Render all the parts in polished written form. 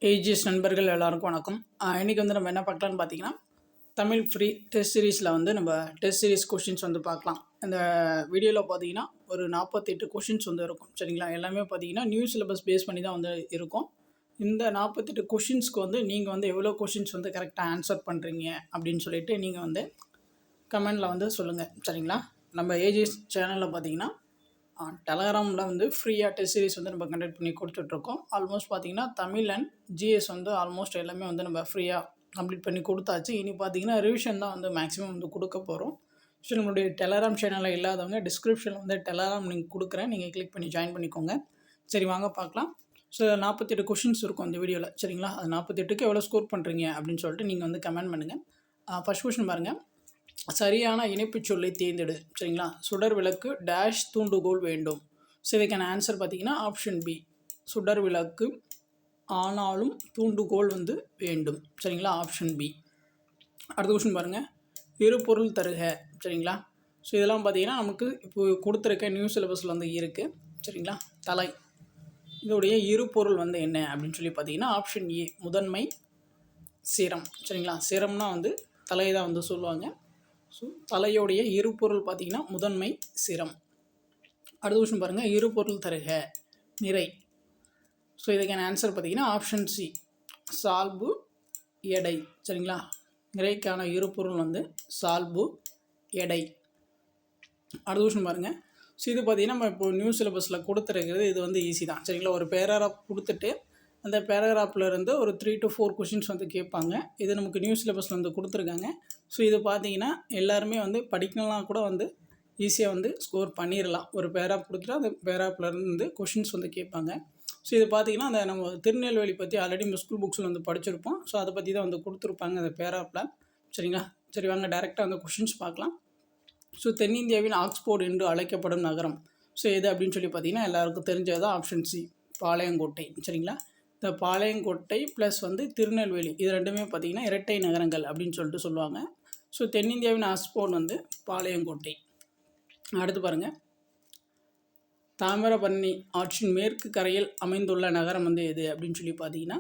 AGS நண்பர்கள் எல்லாருக்கும் வணக்கம். இன்றைக்கி வந்து நம்ம என்ன பார்க்கலான்னு பார்த்தீங்கன்னா, தமிழ் ஃப்ரீ டெஸ்ட் சீரீஸில் வந்து நம்ம டெஸ்ட் சீரீஸ் கொஷின்ஸ் வந்து பார்க்கலாம். இந்த வீடியோவில் பார்த்தீங்கன்னா ஒரு 48 கொஷின்ஸ் வந்து இருக்கும். சரிங்களா? எல்லாமே பார்த்தீங்கன்னா நியூ சிலபஸ் பேஸ் பண்ணி தான் வந்து இருக்கும். இந்த 48 கொஷின்ஸ்க்கு வந்து நீங்கள் வந்து எவ்வளோ கொஷின்ஸ் வந்து கரெக்டாக ஆன்சர் பண்ணுறீங்க அப்படின்னு சொல்லிட்டு நீங்கள் வந்து கமெண்டில் வந்து சொல்லுங்கள். சரிங்களா? நம்ம ஏஜிஎஸ் சேனலில் பார்த்தீங்கன்னா டெலகிராமில் வந்து ஃப்ரீயாக டெஸ்ட் சீரிஸ் வந்து நம்ம கண்டக்ட் பண்ணி கொடுத்துட்ருக்கோம். ஆல்மோஸ்ட் பார்த்திங்கன்னா தமிழ் அண்ட் ஜிஎஸ் வந்து ஆல்மோஸ்ட் எல்லாமே வந்து நம்ம ஃப்ரீயாக கம்ப்ளீட் பண்ணி கொடுத்தாச்சு. இனி பார்த்திங்கன்னா ரிவிஷன் தான் வந்து மேக்ஸிமம் வந்து கொடுக்க போகிறோம். ஸோ நம்மளுடைய டெலகிராம் சேனலில் இல்லாதவங்க டிஸ்கிரிப்ஷனில் வந்து டெலகிராம் லிங்க் கொடுக்குறேன், நீங்கள் கிளிக் பண்ணி ஜாயின் பண்ணிக்கோங்க. சரி வாங்க பார்க்கலாம். ஸோ 48 கொஷின்ஸ் இருக்கும் இந்த வீடியோவில். சரிங்களா? அது 48க்கு எவ்வளோ ஸ்கோர் பண்ணுறீங்க அப்படின்னு சொல்லிட்டு நீங்கள் வந்து கமெண்ட் பண்ணுங்கள். ஃபஸ்ட் கொஷின் பாருங்கள். சரியான இணைப்புச் சொல்லை தேர்ந்தெடு. சரிங்களா? சுடர் விளக்கு டேஷ் தூண்டுகோல் வேண்டும். ஸோ இதுக்கான ஆன்சர் பார்த்தீங்கன்னா ஆப்ஷன் பி, சுடர் விளக்கு ஆனாலும் தூண்டுகோல் வந்து வேண்டும். சரிங்களா? Option B. அடுத்த கொஸ்டின் பாருங்கள். இரு பொருள் தருக. சரிங்களா? ஸோ இதெல்லாம் பார்த்தீங்கன்னா நமக்கு இப்போ கொடுத்துருக்க நியூ சிலபஸில் வந்து இருக்குது. சரிங்களா? தலை இதோடைய இரு பொருள் வந்து என்ன அப்படின்னு சொல்லி பார்த்தீங்கன்னா ஆப்ஷன் ஏ, முதன்மை சிரம். சரிங்களா? சிரம்னா வந்து தலையை தான் வந்து சொல்லுவாங்க. ஸோ தலையோடைய இரு பொருள் பார்த்திங்கன்னா முதன்மை சிரம். அடுத்த கொஸ்டின் பாருங்கள். இரு பொருள் தருக நிறை. ஸோ இதுக்கான ஆன்சர் பார்த்திங்கன்னா ஆப்ஷன் சி, சால்பு எடை. சரிங்களா? நிறைக்கான இரு பொருள் வந்து சால்பு எடை. அடுத்த கொஸ்டின் பாருங்கள். ஸோ இது பார்த்திங்கன்னா நம்ம இப்போ நியூ சிலபஸில் கொடுத்துருக்கிறது இது வந்து ஈஸி தான். சரிங்களா? ஒரு பேராகிராஃப் கொடுத்துட்டு அந்த பேராகிராஃபில் இருந்து ஒரு 3 to 4 கொஷின்ஸ் வந்து கேட்பாங்க. இது நமக்கு நியூ சிலபஸில் வந்து கொடுத்துருக்காங்க. ஸோ இது பார்த்தீங்கன்னா எல்லாருமே வந்து படிக்கலாம் கூட வந்து ஈஸியாக வந்து ஸ்கோர் பண்ணிடலாம். ஒரு பேராகிராஃப் கொடுத்துட்டு அந்த பேராகிராஃப்லேருந்து கொஷின்ஸ் வந்து கேட்பாங்க. ஸோ இது பார்த்திங்கன்னா அந்த நம்ம திருநெல்வேலி பற்றி ஆல்ரெடி நம்ம ஸ்கூல் புக்ஸில் வந்து படிச்சிருப்போம். ஸோ அதை பற்றி தான் வந்து கொடுத்துருப்பாங்க அந்த பேராகிராஃபில். சரிங்களா? சரி வாங்க டேரெக்டாக அந்த கொஷின்ஸ் பார்க்கலாம். ஸோ தென்னிந்தியாவின் ஆக்ஸ்போர்ட் என்று அழைக்கப்படும் நகரம். ஸோ எது அப்படின்னு சொல்லி பார்த்தீங்கன்னா எல்லாருக்கும் தெரிஞ்சது தான் ஆப்ஷன் சி, பாளையங்கோட்டை. சரிங்களா? இந்த பாளையங்கோட்டை ப்ளஸ் வந்து திருநெல்வேலி இது ரெண்டுமே பார்த்திங்கன்னா இரட்டை நகரங்கள் அப்படின்னு சொல்லிட்டு சொல்லுவாங்க. ஸோ தென்னிந்தியாவின் ஆக்ஸ்போர்ட் வந்து பாளையங்கோட்டை. அடுத்து பாருங்கள். தாமிரபரணி ஆற்றின் மேற்கு கரையில் அமைந்துள்ள நகரம் வந்து எது அப்படின்னு சொல்லி பார்த்தீங்கன்னா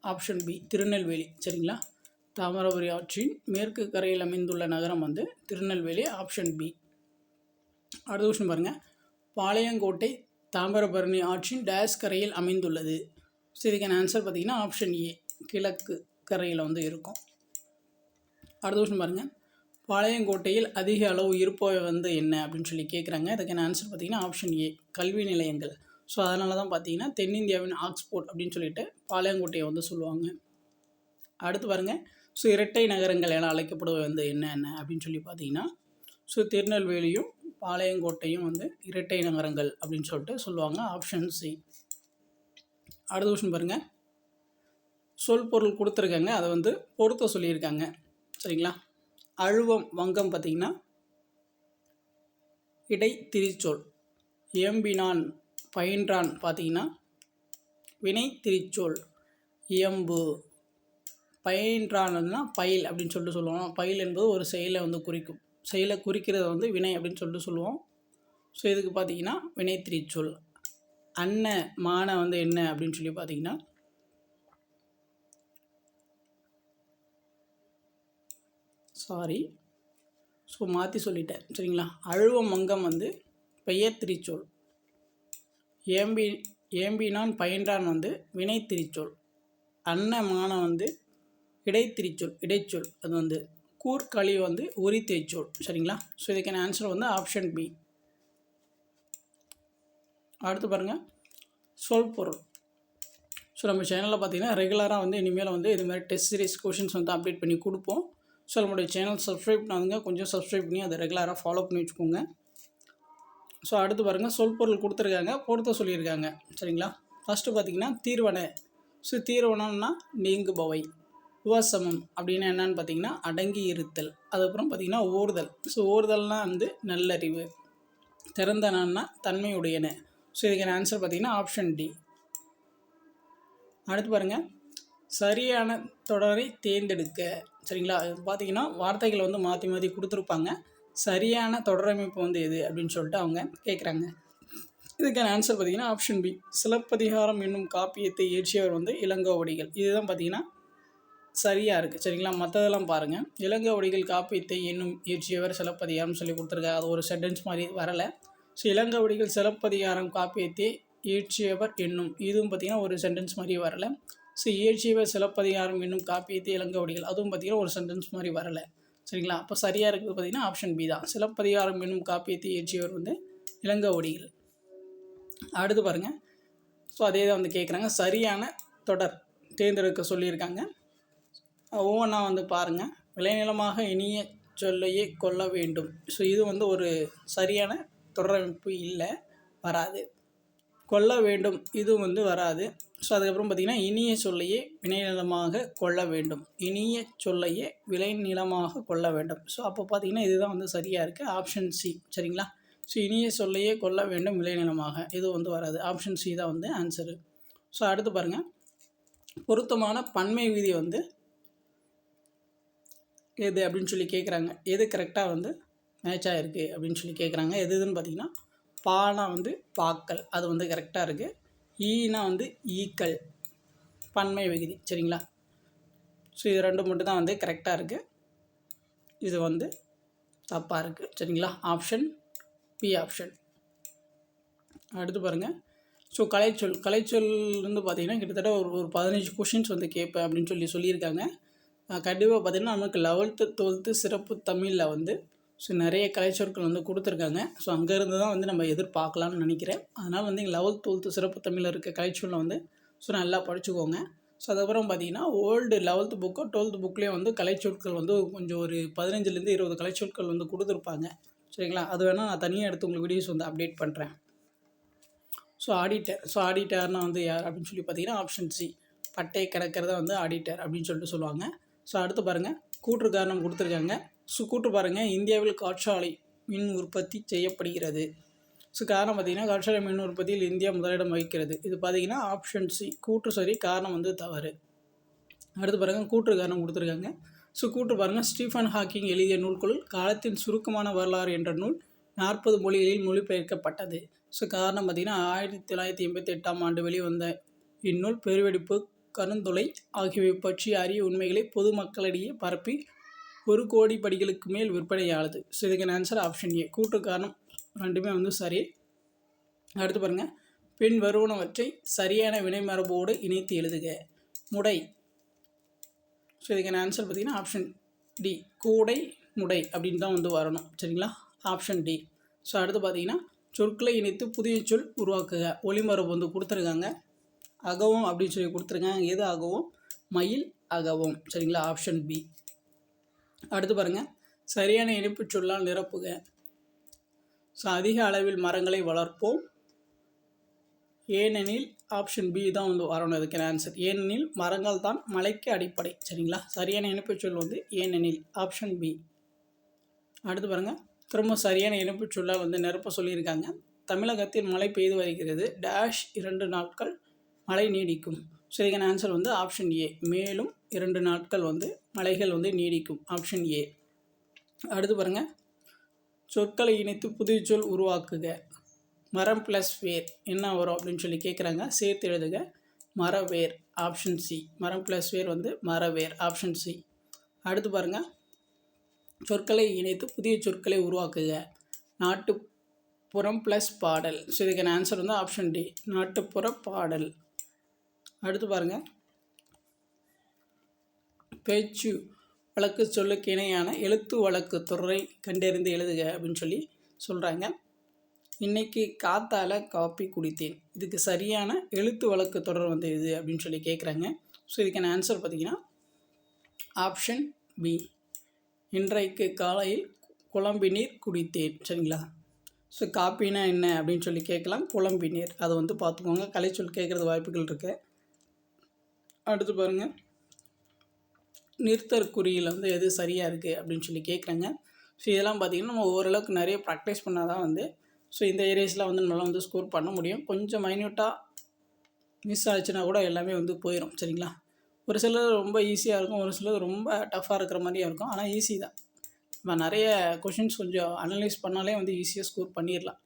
ஆப்ஷன் பி, திருநெல்வேலி. சரிங்களா? தாமிரபரணி ஆற்றின் மேற்கு கரையில் அமைந்துள்ள நகரம் வந்து திருநெல்வேலி. Option B. அடுத்த கொஸ்டின் பாருங்கள். பாளையங்கோட்டை தாமிரபரணி ஆற்றின் டேஷ் கரையில் அமைந்துள்ளது. ஸோ இதுக்கான ஆன்சர் பார்த்திங்கன்னா ஆப்ஷன் ஏ, கிழக்கு கரையில் வந்து இருக்கும். அடுத்த கொஸ்டின் பாருங்கள். பாளையங்கோட்டையில் அதிக அளவு இருப்பவை வந்து என்ன அப்படின்னு சொல்லி கேட்குறாங்க. இதுக்கான ஆன்சர் பார்த்திங்கன்னா ஆப்ஷன் ஏ, கல்வி நிலையங்கள். ஸோ அதனால தான் பார்த்திங்கன்னா தென்னிந்தியாவின் ஆக்ஸ்போர்ட் அப்படின்னு சொல்லிட்டு பாளையங்கோட்டையை வந்து சொல்லுவாங்க. அடுத்து பாருங்கள். ஸோ இரட்டை நகரங்கள் என அழைக்கப்படுவது வந்து என்னென்ன அப்படின்னு சொல்லி பார்த்தீங்கன்னா ஸோ திருநெல்வேலியும் பாளையங்கோட்டையும் வந்து இரட்டை நகரங்கள் அப்படின்னு சொல்லிட்டு சொல்லுவாங்க. Option C. அடுத்த கொஸ்டின் பாருங்கள். சொல் பொருள் கொடுத்துருக்காங்க, அதை வந்து பொருத்த சொல்லியிருக்காங்க. சரிங்களா? அழுவம் வங்கம் பார்த்திங்கன்னா இடைத்திரிச்சொல். இயம்பினான் பயின்றான் பார்த்திங்கன்னா வினை திரிச்சொல். இயம்பு பயின்றான்னா பயில் அப்படின்னு சொல்லிட்டு சொல்லுவோம். பயில் என்பது ஒரு செயலை வந்து குறிக்கும். செயலை குறிக்கிறத வந்து வினை அப்படின்னு சொல்லிட்டு சொல்லுவோம். ஸோ இதுக்கு பார்த்திங்கன்னா வினை திரிச்சொல். அன்ன மான வந்து என்ன அப்படின்னு சொல்லி பார்த்தீங்கன்னா மாற்றி சொல்லிட்டேன். சரிங்களா? அழுவம் மங்கம் வந்து பெயர் திரிச்சொல். ஏம்பினான் பயின்றான் வந்து வினை திரிச்சொல். அன்னமான வந்து இடைச்சொல். அது வந்து கூர்க்களி வந்து உரி திரிச்சொல். சரிங்களா? ஸோ இதுக்கான ஆன்சர் வந்து ஆப்ஷன் பி. அடுத்து பாருங்கள். சொல் பொருள். ஸோ நம்ம சேனலில் பார்த்திங்கன்னா ரெகுலராக வந்து இனிமேல் வந்து இதுமாதிரி டெஸ்ட் சீரிஸ் கொஷின்ஸ் வந்து அப்டேட் பண்ணி கொடுப்போம். ஸோ நம்மளுடைய சேனல் சப்ஸ்கிரைப் பண்ணாதுங்க, கொஞ்சம் சப்ஸ்கிரைப் பண்ணி அதை ரெகுலராக ஃபாலோ பண்ணி வச்சுக்கோங்க. ஸோ அடுத்து பாருங்கள். சொல் பொருள் கொடுத்துருக்காங்க, பொறுத்த சொல்லியிருக்காங்க. சரிங்களா? ஃபஸ்ட்டு பார்த்திங்கன்னா தீர்வன. ஸோ தீர்வனம்னா நீங்குபவை. உபசமம் அப்படின்னா என்னன்னு பார்த்தீங்கன்னா அடங்கி இருத்தல். அதுக்கப்புறம் பார்த்திங்கன்னா ஓர்தல். ஸோ ஓர்தல்னால் வந்து நல்லறிவு. திறந்தனா தன்மையுடையன. ஸோ இதுக்கான ஆன்சர் பார்த்திங்கன்னா ஆப்ஷன் டி. அடுத்து பாருங்கள். சரியான தொடரை தேர்ந்தெடுக்க. சரிங்களா? பார்த்திங்கன்னா வார்த்தைகளை வந்து மாற்றி மாற்றி கொடுத்துருப்பாங்க. சரியான தொடரமைப்பு வந்து எது அப்படின்னு சொல்லிட்டு அவங்க கேட்குறாங்க. இதுக்கான ஆன்சர் பார்த்தீங்கன்னா ஆப்ஷன் பி. சிலப்பதிகாரம் என்னும் காப்பியத்தை இயற்றியவர் வந்து இளங்கோவடிகள். இதுதான் பார்த்தீங்கன்னா சரியாக இருக்குது. சரிங்களா? மற்றதெல்லாம் பாருங்கள். இளங்கோவடிகள் காப்பியத்தை என்னும் இயற்றியவர் சிலப்பதிகாரம் சொல்லி கொடுத்துருக்காரு. அது ஒரு சென்டென்ஸ் மாதிரி வரலை. ஸோ இளங்கோவடிகள் சிலப்பதிகாரம் காப்பியத்தை இயற்றியவர் என்னும் இதுவும் பார்த்திங்கன்னா ஒரு சென்டென்ஸ் மாதிரி வரலை. ஸோ இயற்றியவர் சிலப்பதிகாரம் என்னும் காப்பியத்தை இளங்கோவடிகள் அதுவும் பார்த்திங்கன்னா ஒரு சென்டென்ஸ் மாதிரி வரலை. சரிங்களா? அப்போ சரியாக இருக்குது பார்த்திங்கன்னா ஆப்ஷன் பி தான். சிலப்பதிகாரம் என்னும் காப்பியத்தை இயற்றியவர் வந்து இளங்கோவடிகள். அடுத்து பாருங்கள். ஸோ அதே தான் வந்து கேட்குறாங்க. சரியான தொடர் தேர்ந்தெடுக்க சொல்லியிருக்காங்க. ஒவ்வொன்றா வந்து பாருங்கள். விளைநிலமாக இனிய சொல்லையே கொள்ள வேண்டும். ஸோ இது வந்து ஒரு சரியான தொடரமைப்பு இல்லை, வராது. கொள்ள வேண்டும் இது வந்து வராது. ஸோ அதுக்கப்புறம் பார்த்திங்கன்னா இனிய சொல்லையே விளைநிலமாக கொள்ள வேண்டும். இனிய சொல்லையே விளைநிலமாக கொள்ள வேண்டும். ஸோ அப்போ பார்த்திங்கன்னா இதுதான் வந்து சரியாக இருக்குது. Option C. சரிங்களா? ஸோ இனிய சொல்லையே கொள்ள வேண்டும் விளைநிலமாக இது வந்து வராது. ஆப்ஷன் சி தான் வந்து ஆன்சரு. ஸோ அடுத்து பாருங்கள். பொருத்தமான பன்மை விதி வந்து எது அப்படின்னு சொல்லி கேட்குறாங்க. எது கரெக்டாக வந்து மேட்சாக இருக்குது அப்படின்னு சொல்லி கேட்குறாங்க. எதுன்னு பார்த்திங்கன்னா பானா வந்து பாக்கள் அது வந்து கரெக்டாக இருக்குது. ஈனா வந்து ஈக்கள் பன்மை விகுதி. சரிங்களா? ஸோ இது ரெண்டு மட்டும் தான் வந்து கரெக்டாக இருக்குது. இது வந்து தப்பாக இருக்குது. சரிங்களா? Option B option. அடுத்து பாருங்கள். ஸோ கலைச்சொல் வந்து பார்த்திங்கன்னா கிட்டத்தட்ட ஒரு 15 கொஷின்ஸ் வந்து கேட்பேன் அப்படின்னு சொல்லியிருக்காங்க. கண்டிப்பாக பார்த்திங்கன்னா நமக்கு 11th 12th சிறப்பு தமிழில் வந்து ஸோ நிறைய கலைச்சொற்கள் வந்து கொடுத்துருக்காங்க. ஸோ அங்கேருந்து தான் வந்து நம்ம எதிர்பார்க்கலாம்னு நினைக்கிறேன். அதனால் வந்து 11th 12th சிறப்பு தமிழில் இருக்க கலைச்சொல்லை வந்து ஸோ நல்லா படிச்சுக்கோங்க. ஸோ அதுக்கப்புறம் பார்த்திங்கன்னா ஓல்டு 11th புக்கோ 12th புக்லேயே வந்து கலைச்சொற்கள் வந்து கொஞ்சம் ஒரு 15லேருந்து 20 கலைச்சொற்கள் வந்து கொடுத்துருப்பாங்க. சரிங்களா? அது வேணால் நான் தனியாக எடுத்து உங்களுக்கு வீடியோஸ் வந்து அப்டேட் பண்ணுறேன். ஸோ ஆடிட்டர்னால் வந்து யார் அப்படின்னு சொல்லி பார்த்தீங்கன்னா ஆப்ஷன் சி. பட்டை கணக்கிறத வந்து ஆடிட்டர் அப்படின்னு சொல்லிட்டு சொல்லுவாங்க. ஸோ அடுத்து பாருங்கள். கூற்று காரணம் கொடுத்துருக்காங்க. ஸோ கூற்று பாருங்கள். இந்தியாவில் காற்றாலை மின் உற்பத்தி செய்யப்படுகிறது. ஸோ காரணம் பார்த்திங்கன்னா காற்றாலை மின் உற்பத்தியில் இந்தியா முதலிடம் வகிக்கிறது. இது பார்த்திங்கன்னா ஆப்ஷன் சி. கூற்று சரி, காரணம் வந்து தவறு. அடுத்து பாருங்கள். கூற்று காரணம் கொடுத்துருக்காங்க. ஸோ கூற்று பாருங்கள். ஸ்டீஃபன் ஹாக்கிங் எழுதிய நூல்களுள் காலத்தின் சுருக்கமான வரலாறு என்ற நூல் 40 மொழிகளில் மொழிபெயர்க்கப்பட்டது. ஸோ காரணம் பார்த்திங்கன்னா 1988ஆம் ஆண்டு வெளிவந்த இந்நூல் பெருவெடிப்பு, கருந்தொலை ஆகியவை பற்றிய அரிய உண்மைகளை பொதுமக்களிடையே பரப்பி 1 கோடி படிகளுக்கு மேல் விற்பனையானது. ஸோ இதுக்கான ஆன்சர் ஆப்ஷன் ஏ. கூற்று காரணம் ரெண்டுமே வந்து சரி. அடுத்து பாருங்கள். பின் வருவனவற்றை சரியான வினைமரபோடு இணைத்து எழுதுக. முடை. ஸோ இதுக்கான ஆன்சர் பார்த்திங்கன்னா ஆப்ஷன் டி. கூடை முடை அப்படின்னு தான் வந்து வரணும். சரிங்களா? Option D. ஸோ அடுத்து பார்த்திங்கன்னா சொற்களை இணைத்து புதிய சொல் உருவாக்குக. ஒளிமரபு வந்து கொடுத்துருக்காங்க. அகவும் அப்படின்னு சொல்லி கொடுத்துருக்காங்க. எது அகவும்? மயில் அகவும். சரிங்களா? Option B. அடுத்து பாருங்கள். சரியான இணைப்பு சொல்லால் நிரப்புக. ஸோ அதிக அளவில் மரங்களை வளர்ப்போம். ஏனெனில் ஆப்ஷன் பி தான் வந்து வரணும் இதுக்கான ஆன்சர். ஏனெனில் மரங்கள் தான் மலைக்கு அடிப்படை. சரிங்களா? சரியான இணைப்பு சொல் வந்து ஏனெனில். Option B. அடுத்து பாருங்கள். திரும்ப சரியான இணைப்பு சொல்லால் வந்து நிரப்ப சொல்லியிருக்காங்க. தமிழகத்தில் மழை பெய்து வருகிறது. டேஷ் 2 நாட்கள் மழை நீடிக்கும். ஸோ இதுக்கான ஆன்சர் வந்து ஆப்ஷன் ஏ. மேலும் 2 நாட்கள் வந்து மழைகள் வந்து நீடிக்கும். Option A. அடுத்து பாருங்கள். சொற்களை இணைத்து புதிய சொல் உருவாக்குக. மரம் ப்ளஸ் வேர் என்ன வரும் அப்படின்னு சொல்லி கேட்குறாங்க. சேர்த்து எழுதுக. மரவேர். Option C. மரம் ப்ளஸ் வேர் வந்து மரவேர். Option C. அடுத்து பாருங்கள். சொற்களை இணைத்து புதிய சொற்களை உருவாக்குக. நாட்டுப்புறம் ப்ளஸ் பாடல். ஸோ இதுக்கான ஆன்சர் வந்து ஆப்ஷன் டி. நாட்டுப்புற பாடல். அடுத்து பாருங்கள். பேச்சு வழக்கு சொல்லுக்கு இணையான எழுத்து வழக்கு தொடரை கண்டறிந்து எழுதுக அப்படின்னு சொல்லி சொல்கிறாங்க. இன்றைக்கி காத்தால காப்பி குடித்தேன். இதுக்கு சரியான எழுத்து வழக்கு தொடர் வந்து இது அப்படின்னு சொல்லி கேட்குறாங்க. ஸோ இதுக்கான ஆன்சர் பார்த்திங்கன்னா ஆப்ஷன் பி. இன்றைக்கு காலையில் குழம்பி நீர் குடித்தேன். சரிங்களா? ஸோ காப்பினா என்ன அப்படின்னு சொல்லி கேட்கலாம். குழம்பி நீர் அதை வந்து பார்த்துக்கோங்க. கலைச்சொல் கேட்குறது வாய்ப்புகள் இருக்குது. அடுத்து பாருங்கள். நிறுத்தற்குறியில் வந்து எது சரியாக இருக்குது அப்படின்னு சொல்லி கேட்குறாங்க. ஸோ இதெல்லாம் பார்த்திங்கன்னா நம்ம ஓரளவுக்கு நிறைய ப்ராக்டிஸ் பண்ணால் தான் வந்து ஸோ இந்த ஏரியாஸில் வந்து நம்மளால் வந்து ஸ்கோர் பண்ண முடியும். கொஞ்சம் மைன்யூட்டாக மிஸ் ஆச்சுன்னா கூட எல்லாமே வந்து போயிடும். சரிங்களா? ஒரு சிலர் ரொம்ப ஈஸியாக இருக்கும், ஒரு சிலர் ரொம்ப டஃப்பாக இருக்கிற மாதிரியும் இருக்கும். ஆனால் ஈஸி தான். நம்ம நிறைய கொஷின்ஸ் கொஞ்சம் அனலைஸ் பண்ணாலே வந்து ஈஸியாக ஸ்கோர் பண்ணிடலாம்.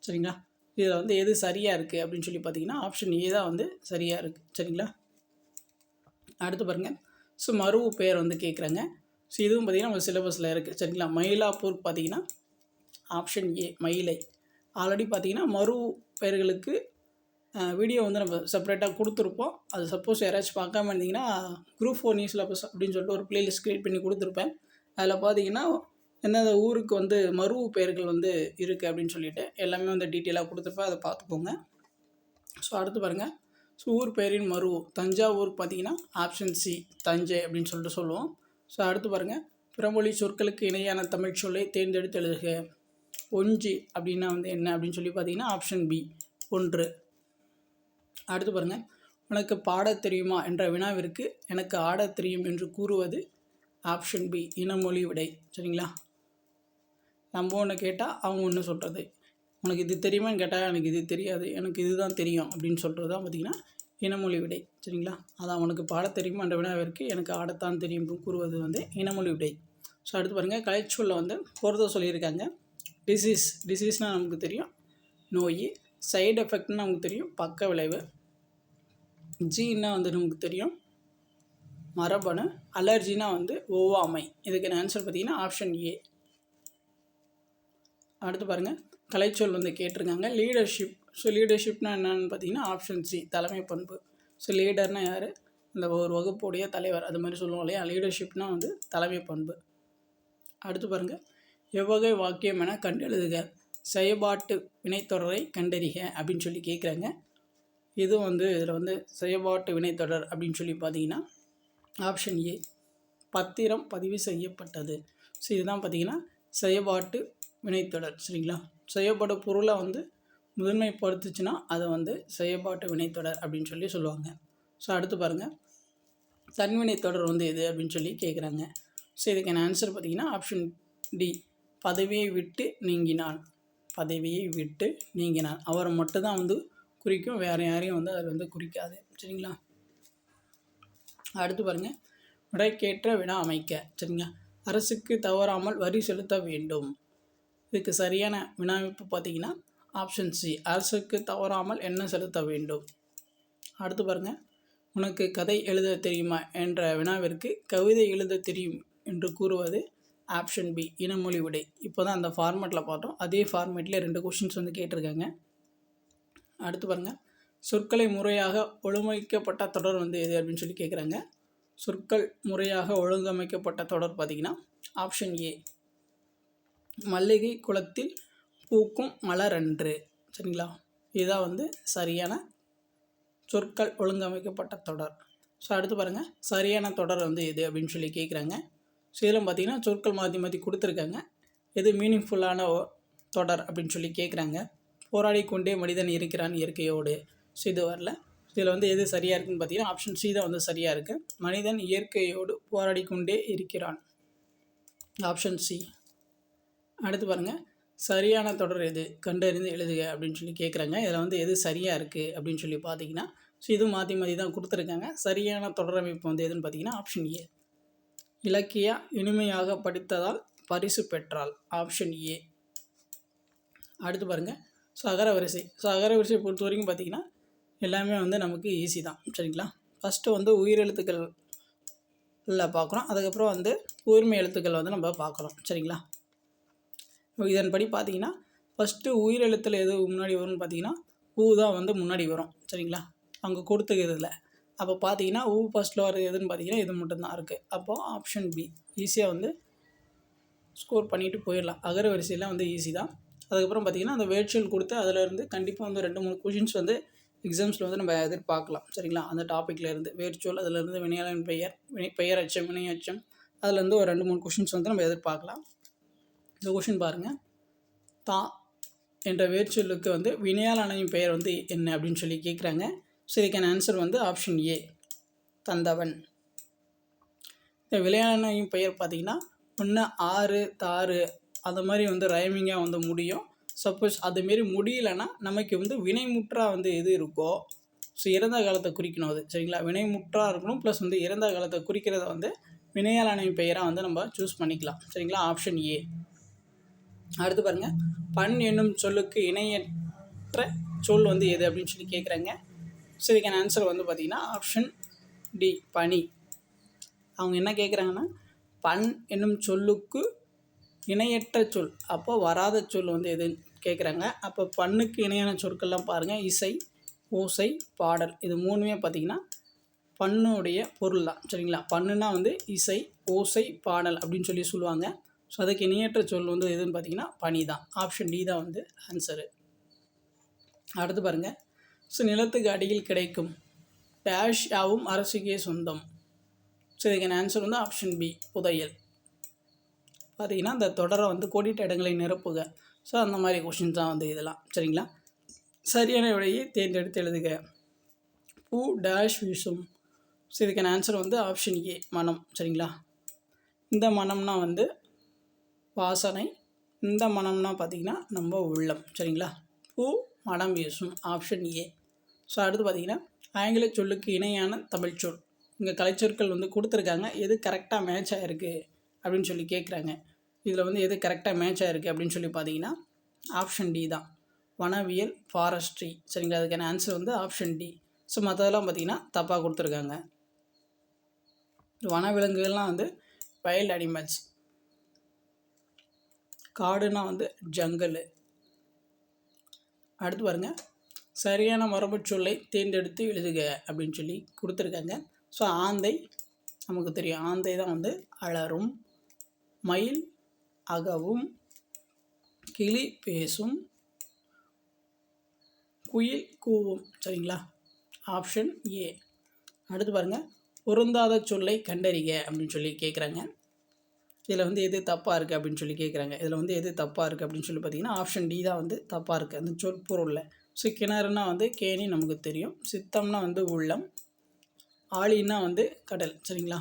சரிங்களா? இதில் வந்து எது சரியாக இருக்குது அப்படின்னு சொல்லி பார்த்தீங்கன்னா ஆப்ஷன் ஏ தான் வந்து சரியாக இருக்குது. சரிங்களா? அடுத்து பாருங்கள். ஸோ மருவு பெயர் வந்து கேட்குறாங்க. ஸோ இதுவும் பார்த்திங்கன்னா நம்ம சிலபஸில் இருக்குது. சரிங்களா? மயிலாப்பூர் பார்த்திங்கன்னா ஆப்ஷன் ஏ மயிலை. ஆல்ரெடி பார்த்திங்கன்னா மருவு பெயர்களுக்கு வீடியோ வந்து நம்ம செப்பரேட்டாக கொடுத்துருப்போம். அது சப்போஸ் யாராச்சும் பார்க்காம இருந்தீங்கன்னா குரூப் 4 நியூ சிலபஸ் அப்படின்னு சொல்லிட்டு ஒரு பிளேலிஸ்ட் க்ரியேட் பண்ணி கொடுத்துருப்பேன். அதில் பார்த்தீங்கன்னா எந்தெந்த ஊருக்கு வந்து மருவு பெயர்கள் வந்து இருக்குது அப்படின்னு சொல்லிட்டு எல்லாமே வந்து டீட்டெயிலாக கொடுத்துருப்பேன். அதை பார்த்துக்கோங்க. ஸோ அடுத்து பாருங்கள். ஸோ ஊர் பெயரின் மருவு தஞ்சாவூருக்கு பார்த்தீங்கன்னா ஆப்ஷன் சி தஞ்சை அப்படின்னு சொல்லிட்டு சொல்லுவோம். ஸோ அடுத்து பாருங்கள். பிறமொழி சொற்களுக்கு இணையான தமிழ் சொல்லை தேர்ந்தெடுத்து எழுதுக. ஒஞ்சி அப்படின்னா வந்து என்ன அப்படின்னு சொல்லி பார்த்தீங்கன்னா ஆப்ஷன் பி ஒன்று. அடுத்து பாருங்கள். உனக்கு பாடத் தெரியுமா என்ற வினாவிற்கு எனக்கு ஆடத் தெரியும் என்று கூறுவது ஆப்ஷன் பி இனமொழி விடை. சரிங்களா? நம்ம ஒன்று கேட்டால் அவங்க ஒன்று சொல்கிறது. உனக்கு இது தெரியுமான்னு கேட்டால் எனக்கு இது தெரியாது, எனக்கு இதுதான் தெரியும் அப்படின்னு சொல்கிறது தான் பார்த்திங்கன்னா இனமொழி விடை. சரிங்களா? அதான் உனக்கு பாடத் தெரியுமா என்ற வினாவிற்கு எனக்கு ஆடத்தான் தெரியும் கூறுவது வந்து இனமொழி விடை. ஸோ அடுத்து பாருங்கள். கலைச்சொல்ல வந்து பொறுத்த சொல்லியிருக்காங்க. டிசீஸ்னால் நமக்கு தெரியும் நோய். சைடு எஃபெக்ட்னு நமக்கு தெரியும் பக்க விளைவு. ஜீன்னா வந்து நமக்கு தெரியும் மரபணு. அலர்ஜினா வந்து ஒவ்வாமை. இதுக்கு ஆன்சர் பார்த்திங்கன்னா ஆப்ஷன் ஏ. அடுத்து பாருங்கள். கலைச்சொல் வந்து கேட்டிருக்காங்க. லீடர்ஷிப். ஸோ லீடர்ஷிப்னால் என்னென்னு பார்த்தீங்கன்னா ஆப்ஷன் சி தலைமை பண்பு. ஸோ லீடர்னால் யார்? இந்த ஒரு வகுப்புடைய தலைவர் அது மாதிரி சொல்லுவோம் இல்லையா? லீடர்ஷிப்னால் வந்து தலைமை பண்பு. அடுத்து பாருங்கள். எவ்வகை வாக்கியம் என கண்டெழுதுக. செயல்பாட்டு வினைத்தொடரை கண்டறிக அப்படின்னு சொல்லி கேட்குறாங்க. இதுவும் வந்து இதில் வந்து செயல்பாட்டு வினைத்தொடர் அப்படின்னு சொல்லி பார்த்தீங்கன்னா ஆப்ஷன் ஏ பத்திரம் பதிவு செய்யப்பட்டது. ஸோ இதுதான் பார்த்திங்கன்னா செயல்பாட்டு வினைத்தொடர். சரிங்களா? செயல்படும் பொருளை வந்து முதன்மைப்படுத்துச்சுன்னா அதை வந்து செயல்பாட்டு வினைத்தொடர் அப்படின்னு சொல்லி சொல்லுவாங்க. ஸோ அடுத்து பாருங்கள். தன்வினைத்தொடர் வந்து எது அப்படின்னு சொல்லி கேட்குறாங்க. ஸோ இதுக்கான ஆன்சர் பார்த்திங்கன்னா ஆப்ஷன் டி பதவியை விட்டு நீங்கினான். பதவியை விட்டு நீங்கினான் அவரை மட்டும்தான் வந்து குறிக்கும், வேறு யாரையும் வந்து அதில் வந்து குறிக்காது. சரிங்களா? அடுத்து பாருங்கள். விடைக்கேற்ற வினா அமைக்க. சரிங்களா? அரசுக்கு தவறாமல் வரி செலுத்த வேண்டும். இதுக்கு சரியான வினாமைப்பு பார்த்தீங்கன்னா ஆப்ஷன் சி அரசுக்கு தவறாமல் என்ன செலுத்த வேண்டும். அடுத்து பாருங்கள். உனக்கு கதை எழுத தெரியுமா என்ற வினாவிற்கு கவிதை எழுத தெரியும் என்று கூறுவது ஆப்ஷன் பி இனமொழி விடை. இப்போ தான் அந்த ஃபார்மேட்டில் பார்த்தோம். அதே ஃபார்மேட்டில் 2 கொஷின்ஸ் வந்து கேட்டிருக்காங்க. அடுத்து பாருங்கள். சொற்களை முறையாக ஒழுங்கமைக்கப்பட்ட தொடர் வந்து எது அப்படின்னு சொல்லி கேட்குறாங்க. சொற்கள் முறையாக ஒழுங்கமைக்கப்பட்ட தொடர் பார்த்திங்கன்னா ஆப்ஷன் ஏ மல்லிகை குளத்தில் பூக்கும் மலரன்று. சரிங்களா? இதுதான் வந்து சரியான சொற்கள் ஒழுங்கமைக்கப்பட்ட தொடர். ஸோ அடுத்து பாருங்கள். சரியான தொடர் வந்து எது அப்படின்னு சொல்லி கேட்குறாங்க. ஸோ இதில் பார்த்திங்கன்னா சொற்கள் மாற்றி மாற்றி கொடுத்துருக்காங்க. எது மீனிங்ஃபுல்லான தொடர் அப்படின்னு சொல்லி கேட்குறாங்க. போராடி கொண்டே மனிதன் இருக்கிறான் இயற்கையோடு. ஸோ இது வரல. இதில் வந்து எது சரியாக இருக்குதுன்னு பார்த்தீங்கன்னா ஆப்ஷன் சி தான் வந்து சரியாக இருக்குது. மனிதன் இயற்கையோடு போராடி கொண்டே இருக்கிறான். Option C. அடுத்து பாருங்கள். சரியான தொடர் எது கண்டறிந்து எழுதுக அப்படின்னு சொல்லி கேட்குறாங்க. இதில் வந்து எது சரியாக இருக்குது அப்படின்னு சொல்லி பார்த்தீங்கன்னா ஸோ இது மாற்றி மாற்றி தான் கொடுத்துருக்காங்க. சரியான தொடரமைப்பு வந்து எதுன்னு பார்த்தீங்கன்னா ஆப்ஷன் ஏ இலக்கியா இனிமையாக படித்ததால் பரிசு பெற்றால். Option A. அடுத்து பாருங்கள். ஸோ அகரவரிசை. ஸோ அகரவரிசை பொறுத்த வரைக்கும் பார்த்திங்கன்னா எல்லாமே வந்து நமக்கு ஈஸி தான். சரிங்களா? ஃபஸ்ட்டு வந்து உயிரெழுத்துக்களில் பார்க்குறோம். அதுக்கப்புறம் வந்து உயிர்மை எழுத்துக்கள் வந்து நம்ம பார்க்குறோம். சரிங்களா? இதன்படி பார்த்திங்கன்னா ஃபஸ்ட்டு உயிரெழுத்தில் எது முன்னாடி வரும்னு பார்த்திங்கன்னா ஊ தான் வந்து முன்னாடி வரும். சரிங்களா? அங்கே கொடுத்துக்கிறதுல அப்போ பார்த்தீங்கன்னா ஊ ஃபஸ்ட்டில் வர்றது எதுன்னு பார்த்தீங்கன்னா இது மட்டும்தான் இருக்குது. அப்போது ஆப்ஷன் பி ஈஸியாக வந்து ஸ்கோர் பண்ணிவிட்டு போயிடலாம். அகரவரிசையெல்லாம் வந்து ஈஸி தான். அதுக்கப்புறம் பார்த்திங்கன்னா அந்த வேர்ச்சொல் கொடுத்து அதிலேருந்து கண்டிப்பாக வந்து 2-3 கொஷின்ஸ் வந்து எக்ஸாம்ஸில் வந்து நம்ம எதிர்பார்க்கலாம். சரிங்களா? அந்த டாப்பிக்லேருந்து வேர்ச்சொல் அதிலேருந்து வினையாளன் பெயர் பெயர் அச்சம் வினை அச்சம் அதுலேருந்து ஒரு 2-3 கொஷின்ஸ் வந்து நம்ம எதிர்பார்க்கலாம். இந்த கொஷின் பாருங்கள். தா என்ற வேர்ச்சொல்லுக்கு வந்து வினையாளனின் பெயர் வந்து என்ன அப்படின்னு சொல்லி கேட்குறாங்க. ஸோ இதுக்கான ஆன்சர் வந்து ஆப்ஷன் ஏ தந்தவன். இந்த வினையாளனின் பெயர் பார்த்திங்கன்னா ஒன்று ஆறு தாறு அந்த மாதிரி வந்து ரைமிங்காக வந்து முடியும். சப்போஸ் அதுமாரி முடியலைன்னா நமக்கு வந்து வினைமுற்றா வந்து எது இருக்கோ ஸோ இறந்த காலத்தை குறிக்கணும் அது. சரிங்களா? வினைமுற்றா இருக்கணும் ப்ளஸ் வந்து இறந்த காலத்தை குறிக்கிறத வந்து வினையாளனின் பெயராக வந்து நம்ம சூஸ் பண்ணிக்கலாம். சரிங்களா? Option A. அடுத்து பாருங்கள். பண் என்னும் சொல்லுக்கு இணையற்ற சொல் வந்து எது அப்படின்னு சொல்லி கேட்குறாங்க. ஸோ இதுக்கான ஆன்சர் வந்து பார்த்திங்கன்னா ஆப்ஷன் டி, பனி. அவங்க என்ன கேட்குறாங்கன்னா, பண் என்னும் சொல்லுக்கு இணையற்ற சொல், அப்போ வராத சொல் வந்து எதுன்னு கேட்குறாங்க. அப்போ பண்ணுக்கு இணையான சொற்கள்லாம் பாருங்கள், இசை, ஓசை, பாடல். இது மூணுமே பார்த்திங்கன்னா பண்ணுடைய பொருள் தான். சரிங்களா? பண்ணுனா வந்து இசை, ஓசை, பாடல் அப்படின்னு சொல்லி சொல்லுவாங்க. ஸோ அதுக்கு இணையற்ற சொல் வந்து எதுன்னு பார்த்தீங்கன்னா பனி தான். ஆப்ஷன் டி தான் வந்து ஆன்சரு. அடுத்து பாருங்கள். ஸோ நிலத்துக்கு அடியில் கிடைக்கும் டேஷ் யாவும் அரசுக்கே சொந்தம். ஸோ இதுக்கான ஆன்சர் வந்து ஆப்ஷன் பி, புதையல். பார்த்திங்கன்னா இந்த தொடரை வந்து கோடிட்ட இடங்களை நிரப்புக. ஸோ அந்த மாதிரி கொஷின்ஸ் தான் வந்து இதெல்லாம். சரிங்களா? சரியான விடையை தேர்ந்தெடுத்து எழுதுக. பூ டேஷ் வீசும். ஸோ இதுக்கான ஆன்சர் வந்து ஆப்ஷன் ஏ, மனம். சரிங்களா? இந்த மனம்னா வந்து வாசனை, இந்த மனம்னா பார்த்திங்கன்னா நம்ம உள்ளம். சரிங்களா? பூ மனம் வீசும், ஆப்ஷன் ஏ. ஸோ அடுத்து பார்த்திங்கன்னா ஆங்கில சொல்லுக்கு இணையான தமிழ் சொல். இங்கே கலைச்சொற்கள் வந்து கொடுத்துருக்காங்க, எது கரெக்டாக மேட்ச் ஆகிருக்கு அப்படின்னு சொல்லி கேட்குறாங்க. இதில் வந்து எது கரெக்டாக மேட்ச் ஆகிருக்கு அப்படின்னு சொல்லி பார்த்தீங்கன்னா ஆப்ஷன் டி தான், வனவியல், ஃபாரஸ்ட்ரி. சரிங்களா? அதுக்கான ஆன்சர் வந்து ஆப்ஷன் டி. ஸோ மற்றதெல்லாம் பார்த்திங்கன்னா தப்பாக கொடுத்துருக்காங்க. வனவிலங்குகள்லாம் வந்து வைல்ட் அனிமல்ஸ், காடுனா வந்து ஜங்கலு. அடுத்து பாருங்கள், சரியான மரபு சொல்லை தேர்ந்தெடுத்து எழுதுக அப்படின்னு சொல்லி கொடுத்துருக்காங்க. ஸோ ஆந்தை நமக்கு தெரியும், ஆந்தை தான் வந்து அலறும், மயில் அகவும், கிளி பேசும், குயில் கூவும். சரிங்களா? Option A. அடுத்து பாருங்கள், பொருந்தாத சொல்லை கண்டறிக அப்படின்னு சொல்லி கேட்குறாங்க. இதில் வந்து எது தப்பாக இருக்குது அப்படின்னு சொல்லி கேட்குறாங்க. இதில் வந்து எது தப்பாக இருக்குது அப்படின்னு சொல்லி பார்த்தீங்கன்னா ஆப்ஷன் டி தான் வந்து தப்பாக இருக்குது அந்த சொற்பொருளில். ஸோ கிணறுனா வந்து கேணி நமக்கு தெரியும், சித்தம்னா வந்து உள்ளம், ஆழின்னா வந்து கடல். சரிங்களா?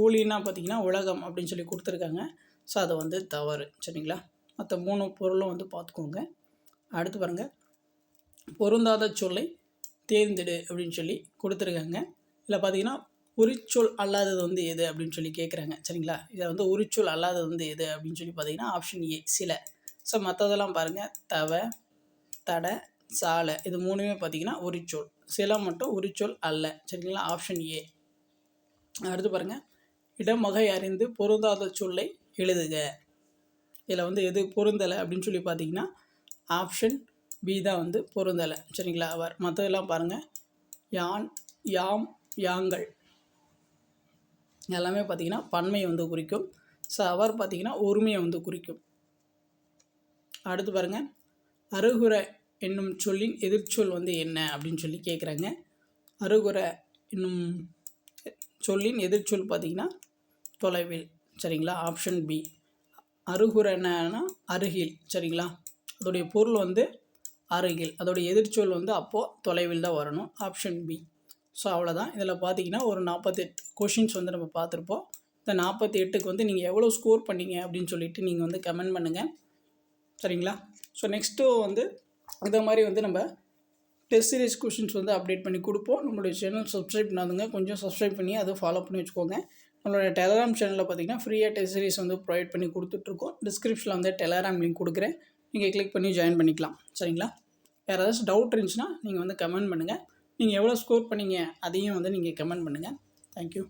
ஊழின்னா பார்த்திங்கன்னா உலகம் அப்படின்னு சொல்லி கொடுத்துருக்காங்க. ஸோ அது வந்து தவறு. சரிங்களா? மற்ற 3 பொருளும் வந்து பார்த்துக்கோங்க. அடுத்து பாருங்கள், பொருந்தாத சொல்லை தேர்ந்தெடு அப்படின்னு சொல்லி கொடுத்துருக்காங்க. இதில் பார்த்திங்கன்னா உரிச்சொல் அல்லாதது வந்து எது அப்படின்னு சொல்லி கேட்குறாங்க. சரிங்களா? இதில் வந்து உரிச்சொல் அல்லாதது வந்து எது அப்படின்னு சொல்லி பார்த்தீங்கன்னா ஆப்ஷன் ஏ, சில. ஸோ மற்றதெல்லாம் பாருங்கள், தவ, தடை, சாலை. இது மூணுமே பார்த்திங்கன்னா உரிச்சொல். சில மட்டும் உரிச்சொல் அல்ல. சரிங்களா? Option A. அடுத்து பாருங்கள், இடமகை அறிந்து பொருந்தாத சொல்லை எழுதுக. இதில் வந்து எது பொருந்தலை அப்படின்னு சொல்லி பார்த்தீங்கன்னா ஆப்ஷன் பி தான் வந்து பொருந்தலை. சரிங்களா? அவர். மற்றதெல்லாம் பாருங்கள், யான், யாம், யாங்கள் எல்லாமே பார்த்திங்கன்னா பன்மையை வந்து குறிக்கும். ஸோ அவர் பார்த்திங்கன்னா ஒருமையை வந்து குறிக்கும். அடுத்து பாருங்கள், அருகுறை என்னும் சொல்லின் எதிர்ச்சொல் வந்து என்ன அப்படின்னு சொல்லி கேட்குறாங்க. அருகுறை என்னும் சொல்லின் எதிர்ச்சொல் பார்த்திங்கன்னா தொலைவில். சரிங்களா? Option B. அருகுறைனா அருகில். சரிங்களா? அதோடைய பொருள் வந்து அருகில், அதோடைய எதிர்ச்சொல் வந்து அப்போது தொலைவில் தான் வரணும். Option B. ஸோ அவ்வளோதான். இதில் பார்த்தீங்கன்னா ஒரு 48 கொஷின்ஸ் வந்து நம்ம பார்த்துருப்போம். இந்த 48க்கு வந்து நீங்கள் எவ்வளோ ஸ்கோர் பண்ணீங்க அப்படின்னு சொல்லிட்டு நீங்கள் வந்து கமெண்ட் பண்ணுங்கள். சரிங்களா? ஸோ நெக்ஸ்ட்டு வந்து இந்த மாதிரி வந்து நம்ம டெஸ்ட் சீரிஸ் கொஷின்ஸ் வந்து அப்டேட் பண்ணி கொடுப்போம். நம்மளுடைய சேனல் சப்ஸ்கிரைப் பண்ணாதுங்க, கொஞ்சம் சப்ஸ்கிரைப் பண்ணி அதை ஃபாலோ பண்ணி வச்சுக்கோங்க. நம்மளோட டெலகிராம் சேனலில் பார்த்தீங்கன்னா ஃப்ரீயாக டெஸ்ட் சீரிஸ் வந்து ப்ரொவைட் பண்ணி கொடுத்துட்ருக்கோம். டிஸ்கிரிப்ஷனில் வந்து டெலகிராம் லிங்க் கொடுக்குறேன், நீங்கள் கிளிக் பண்ணி ஜாயின் பண்ணிக்கலாம். சரிங்களா? வேறு ஏதாச்சும் டவுட் இருந்துச்சுன்னா நீங்கள் வந்து கமெண்ட் பண்ணுங்கள். நீங்கள் எவ்வளோ ஸ்கோர் பண்ணீங்க அதையும் வந்து நீங்கள் கமெண்ட் பண்ணுங்கள். தேங்க்யூ.